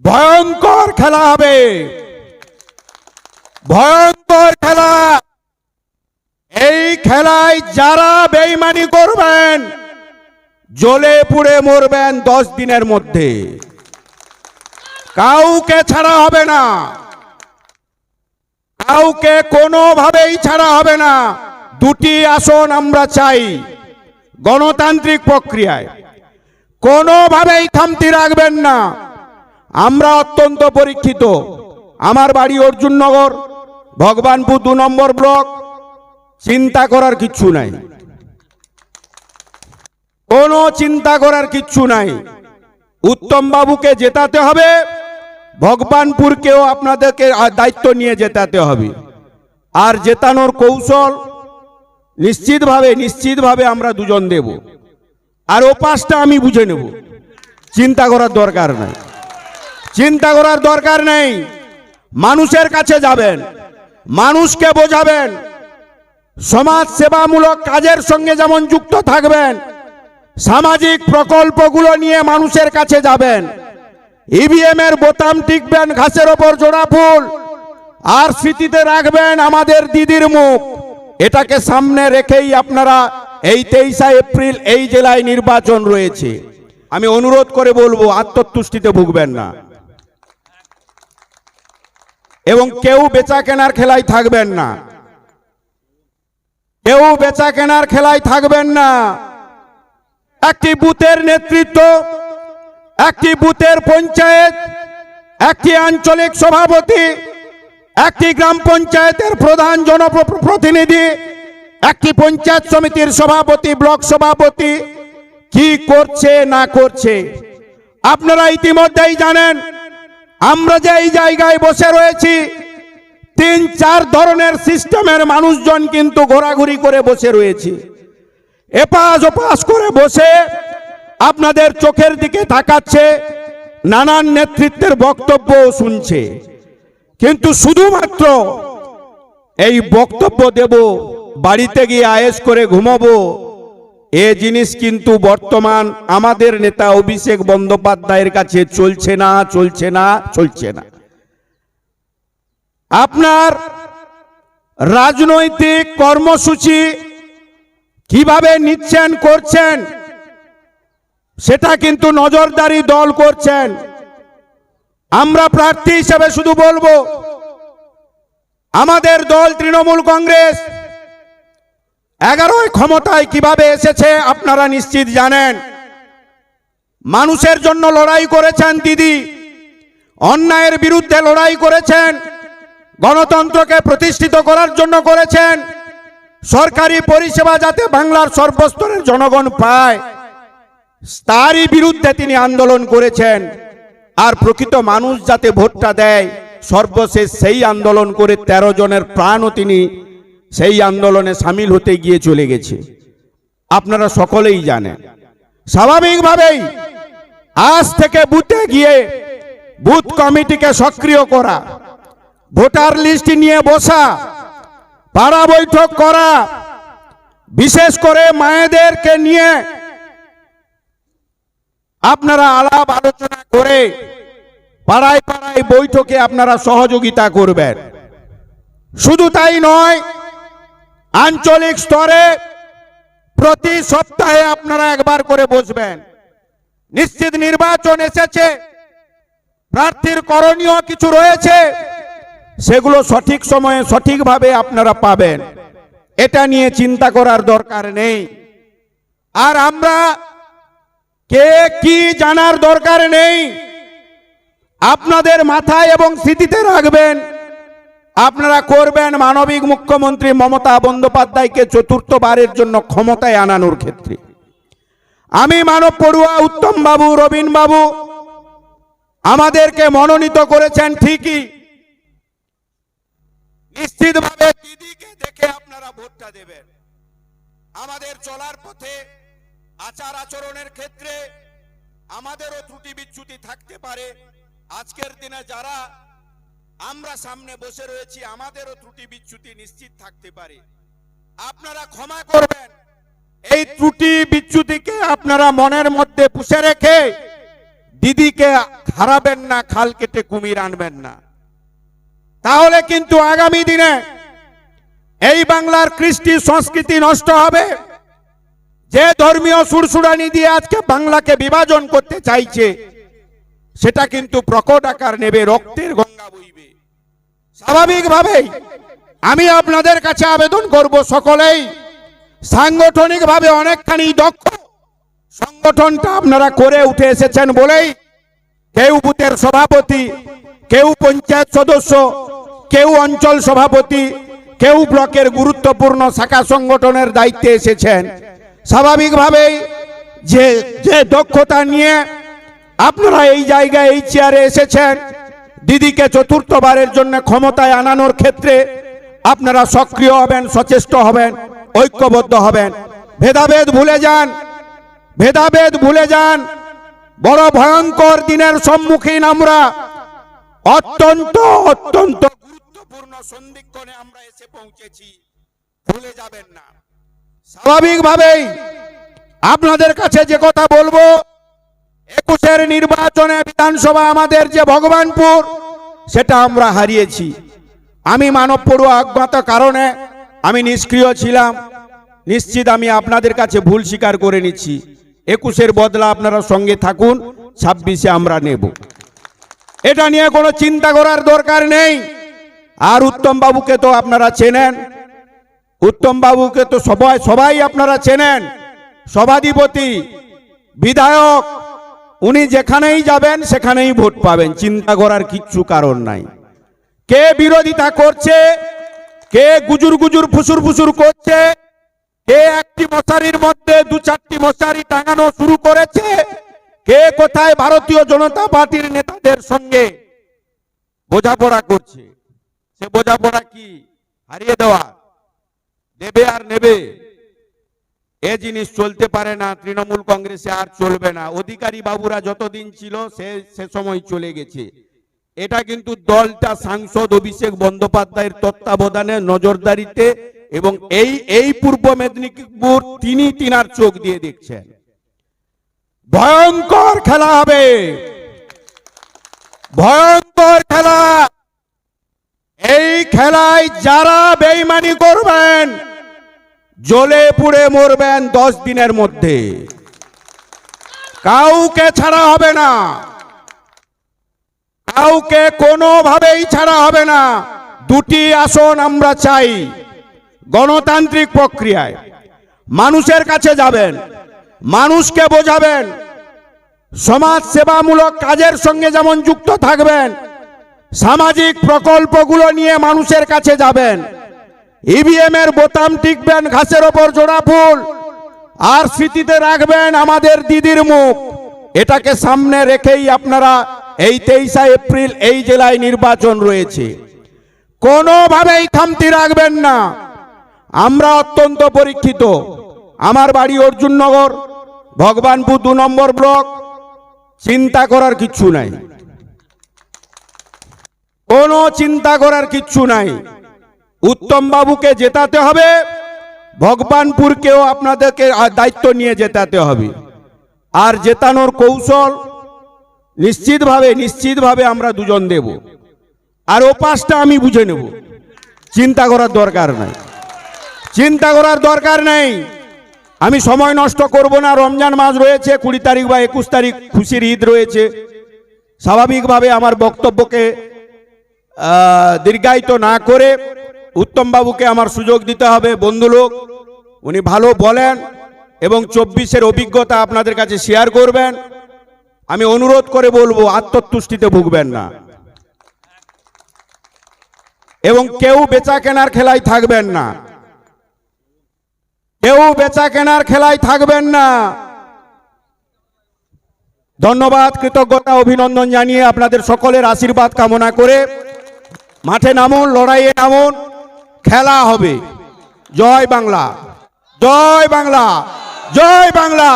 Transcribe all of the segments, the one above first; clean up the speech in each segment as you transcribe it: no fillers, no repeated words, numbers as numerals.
ভয়ঙ্কর খেলা হবে, ভয়ঙ্কর খেলা। এই খেলায় যারা বেঈমানি করবেন জ্বলে পুড়ে মরবেন 10 দিনের মধ্যে। কাউকে ছাড়া হবে না, কাউকে কোনোভাবেই ছাড়া হবে না। 2টি আসন আমরা চাই গণতান্ত্রিক প্রক্রিয়ায়, কোনোভাবেই খামতি রাখবেন না। আমরা অত্যন্ত পরীক্ষিত। আমার বাড়ি অর্জুননগর, ভগবানপুর 2 নম্বর ব্লক। চিন্তা করার কিচ্ছু নাই, কোনো চিন্তা করার কিচ্ছু নাই। উত্তম বাবুকে জেতাতে হবে, ভগবানপুরকেও আপনাদেরকে দায়িত্ব নিয়ে জেতাতে হবে। আর জেতানোর কৌশল নিশ্চিতভাবে আমরা দুজন দেব। আর ও পাশটা আমি বুঝে নেব, চিন্তা করার দরকার নাই, চিন্তা করার দরকার নেই। মানুষের কাছে যাবেন, মানুষকে বোঝাবেন, সমাজ সেবামূলক কাজের সঙ্গে যেমন যুক্ত থাকবেন, সামাজিক প্রকল্পগুলো নিয়ে মানুষের কাছে যাবেন। ইভিএম এর বোতাম টিকবেন ঘাসের ওপর জোড়া ফুল, আর স্মৃতিতে রাখবেন আমাদের দিদির মুখ। এটাকে সামনে রেখেই আপনারা এই 23 এপ্রিল এই জেলায় নির্বাচন রয়েছে। আমি অনুরোধ করে বলবো, আত্মতুষ্টিতে ভুগবেন না এবং কেউ বেচা কেনার খেলায় থাকবেন না, কেউ বেচা কেনার খেলায় থাকবেন না। একটি বুথের নেতৃত্ব, একটি বুথের পঞ্চায়েত, একটি আঞ্চলিক সভাপতি, একটি গ্রাম পঞ্চায়েতের প্রধান জনপ্রতিনিধি, একটি পঞ্চায়েত সমিতির সভাপতি, ব্লক সভাপতি কি করছে না করছে আপনারা ইতিমধ্যেই জানেন। আমরা যে এই জায়গায় বসে রয়েছি, 3-4 ধরনের সিস্টেমের মানুষজন কিন্তু ঘোরাঘুরি করে বসে রয়েছে। এপাশ ওপাশ করে বসে আপনাদের চোখের দিকে তাকাচ্ছে, নানান নেতৃত্বের বক্তব্য শুনছে। কিন্তু শুধুমাত্র এই বক্তব্য দেব, বাড়িতে গিয়ে আয়েশ করে ঘুমাবো, এ জিনিস কিন্তু বর্তমান আমাদের নেতা অভিষেক বন্দ্যোপাধ্যায়ের কাছে চলছে না, চলছে না, চলছে না। আপনার রাজনৈতিক কর্মসূচি কিভাবে নিচ্ছেন করছেন সেটা কিন্তু নজরদারি দল করছেন। আমরা প্রার্থী হিসেবে শুধু বলবো, আমাদের দল তৃণমূল কংগ্রেস 11 ক্ষমতায় কিভাবে এসেছে আপনারা নিশ্চিত জানেন। মানুষের জন্য লড়াই করেছেন দিদি, অন্যায়ের বিরুদ্ধে লড়াই করেছেন, গণতন্ত্রকে প্রতিষ্ঠিত করার জন্য করেছেন, সরকারি পরিষেবা যাতে বাংলার সর্বস্তরের জনগণ পায় তারই বিরুদ্ধে তিনি আন্দোলন করেছেন। আর প্রকৃত মানুষ যাতে ভোটটা দেয়, সর্বশেষ সেই আন্দোলন করে 13 জনের প্রাণও তিনি সেই আন্দোলনে সামিল হতে গিয়ে চলে গেছে। আপনারা সকলেই জানেন। স্বাভাবিকভাবেই আজ থেকে বুথে গিয়ে বুথ কমিটিকে সক্রিয় করা, ভোটার লিস্ট নিয়ে বসা, পাড়া বৈঠক করা, বিশেষ করে মায়েদেরকে নিয়ে আপনারা আলাপ আলোচনা করে পাড়ায় পাড়ায় বৈঠকে আপনারা সহযোগিতা করবেন। শুধু তাই নয়, আঞ্চলিক স্তরে প্রতি সপ্তাহে আপনারা একবার করে বসবেন। নিশ্চিত নির্বাচন এসেছে, প্রার্থীর করণীয় কিছু রয়েছে, সেগুলো সঠিক সময়ে সঠিকভাবে আপনারা পাবেন, এটা নিয়ে চিন্তা করার দরকার নেই। আর আমরা কে কি জানার দরকার নেই। আপনাদের মাথায় এবং স্মৃতিতে রাখবেন, আপনারা করবেন মানবিক মুখ্যমন্ত্রী মমতা বন্দ্যোপাধ্যায়কে 4র্থবারের জন্য ক্ষমতায় আনানোর ক্ষেত্রে। আমি মানব পড়ুয়া উত্তম বাবু, রবীন বাবু আমাদেরকে মনোনীত করেছেন ঠিকই, নিশ্চিতভাবে দিদিকে দেখে আপনারা ভোটটা দেবেন। আমাদের চলার পথে আচার আচরণের ক্ষেত্রে আমাদেরও ত্রুটি বিচ্যুতি থাকতে পারে। আজকের দিনে যারা আমরা সামনে বসে রয়েছি, আমাদেরও ত্রুটি বিচ্যুতি নিশ্চিত থাকতে পারে। আপনারা ক্ষমা করবেন, এই ত্রুটি বিচ্যুতিকে আপনারা মনের মধ্যে পুষে রেখে দিদিকে হারাবেন না, খাল কেটে কুমির আনবেন না। তাহলে কিন্তু আগামী দিনে এই বাংলার কৃষ্টি সংস্কৃতি নষ্ট হবে। যে ধর্মীয় সুরসুরানি দিয়ে আজকে বাংলাকে বিভাজন করতে চাইছে, সেটা কিন্তু প্রকট আকার নেবে, রক্তের গঙ্গা বইবে। স্বাভাবিকভাবেই আমি আপনাদের কাছে আবেদন করব, সকলেই সাংগঠনিকভাবে অনেকখানি দক্ষ, সংগঠনটা আপনারা করে উঠে এসেছেন বলেই কেউ বুথের সভাপতি, কেউ পঞ্চায়েত সদস্য, কেউ অঞ্চল সভাপতি, কেউ ব্লকের গুরুত্বপূর্ণ শাখা সংগঠনের দায়িত্বে এসেছেন। স্বাভাবিকভাবেই যে দক্ষতা নিয়ে আপনারা এই জায়গায় এই চেয়ারে এসেছেন, দিদিকে চতুর্থবারের জন্য ক্ষমতায় আনানোর ক্ষেত্রে আপনারা সক্রিয় হবেন, সচেষ্ট হবেন, ঐক্যবদ্ধ হবেন। ভেদাভেদ ভুলে যান, ভেদাভেদ ভুলে যান। বড় ভয়ঙ্কর দিনের সম্মুখীন আমরা। অত্যন্ত অত্যন্ত গুরুত্বপূর্ণ সন্ধিক্ষণে আমরা এসে পৌঁছেছি, ভুলে যাবেন না। স্বাভাবিকভাবেই আপনাদের কাছে যে কথা বলবো, 21-এর নির্বাচনে বিধানসভা আমাদের যে ভগবানপুর, সেটা আমরা হারিয়েছি। আমি মানব পড়ুয়া অজ্ঞাত কারণে আমি নিষ্ক্রিয় ছিলাম। নিশ্চিত আমি আপনাদের কাছে ভুল স্বীকার করে নিচ্ছি। 21-এর বদলা আপনারা সঙ্গে থাকুন, 26-এ আমরা নেব। এটা নিয়ে কোনো চিন্তা করার দরকার নেই। আর উত্তম বাবুকে তো আপনারা চেনেন, উত্তম বাবুকে তো সবাই আপনারা চেনেন। সভাধিপতি, বিধায়ক, উনি যেখানেই যাবেন সেখানেই ভোট পাবেন, চিন্তা করার কিচ্ছু কারণ নাই। কে বিরোধিতা করছে, কে গুজুর গুজুর ফুসুর ফুসুর করছে, কে একটি মশারির মধ্যে 2-4টি মশারি টাঙানো শুরু করেছে, কে কোথায় ভারতীয় জনতা পার্টির নেতাদের সঙ্গে বোঝাপড়া করছে, সে বোঝাপড়া কি হারিয়ে দেওয়া, দেবে আর নেবে, এ জিনিস চলতে পারে না। তৃণমূল কংগ্রেসে আর চলবে না। অধিকারী বাবুরা যতদিন ছিল সে সময় চলে গেছে। এটা কিন্তু দলটা সাংসদ অভিষেক বন্দ্যোপাধ্যায়ের তত্ত্বাবধানে, নজরদারিতে, এবং এই পূর্ব মেদিনীপুর তিনার চোখ দিয়ে দেখছেন। ভয়ঙ্কর খেলা হবে, ভয়ঙ্কর খেলা। এই খেলায় যারা বেঈমানি করবেন, জ্বলে পুড়ে মরবেন 10 দিনের মধ্যে। কাউকে ছাড়া হবে না, কাউকে কোনোভাবেই ছাড়া হবে না। 2টি আসন আমরা চাই। গণতান্ত্রিক প্রক্রিয়ায় মানুষের কাছে যাবেন, মানুষকে বোঝাবেন, সমাজ সেবামূলক কাজের সঙ্গে যেমন যুক্ত থাকবেন, সামাজিক প্রকল্পগুলো নিয়ে মানুষের কাছে যাবেন। ইভিএম এর বোতাম টিকবেন ঘাসের ওপর জোড়া ফুল, আর স্মৃতিতে রাখবেন আমাদের দিদির মুখ। এটাকে সামনে রেখেই আপনারা এই 23শে এপ্রিল এই জেলায় নির্বাচন রয়েছে। কোনোভাবেই খামতি রাখবেন না। আমরা অত্যন্ত পরীক্ষিত। আমার বাড়ি অর্জুননগর, ভগবানপুর 2 নম্বর ব্লক। চিন্তা করার কিচ্ছু নাই, কোনো চিন্তা করার কিচ্ছু নাই। উত্তম বাবুকে জেতাতে হবে, ভগবানপুরকেও আপনাদেরকে দায়িত্ব নিয়ে জেতাতে হবে। আর জেতানোর কৌশল নিশ্চিতভাবে আমরা দুজন দেব। আর ওপাশটা আমি বুঝে নেব, চিন্তা করার দরকার নাই, চিন্তা করার দরকার নেই। আমি সময় নষ্ট করব না। রমজান মাস রয়েছে, 20 তারিখ বা 21 তারিখ খুশির ঈদ রয়েছে। স্বাভাবিকভাবে আমার বক্তব্যকে দীর্ঘায়িত না করে উত্তম বাবুকে আমার সুযোগ দিতে হবে। বন্ধুলোক, উনি ভালো বলেন এবং 24-এর অভিজ্ঞতা আপনাদের কাছে শেয়ার করবেন। আমি অনুরোধ করে বলবো, আত্মতুষ্টিতে ভুগবেন না এবং কেউ বেচা কেনার খেলায় থাকবেন না, কেউ বেচা কেনার খেলায় থাকবেন না। ধন্যবাদ, কৃতজ্ঞতা, অভিনন্দন জানিয়ে আপনাদের সকলের আশীর্বাদ কামনা করে মাঠে নামুন, লড়াইয়ে নামুন, খেলা হবে। জয় বাংলা, জয় বাংলা, জয় বাংলা।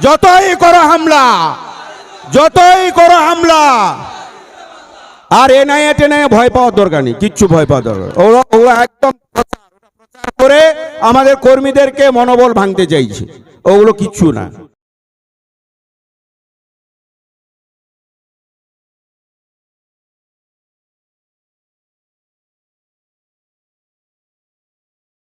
যতই করো হামলা, যতই করো হামলা। আর এনআইএ টেনআইএ ভয় পাওয়ার দরকার নেই, কিচ্ছু ভয় পাওয়ার দরকার। ওরা একদম প্রচার করে আমাদের কর্মীদেরকে মনোবল ভাঙতে চাইছে, ওগুলো কিচ্ছু না।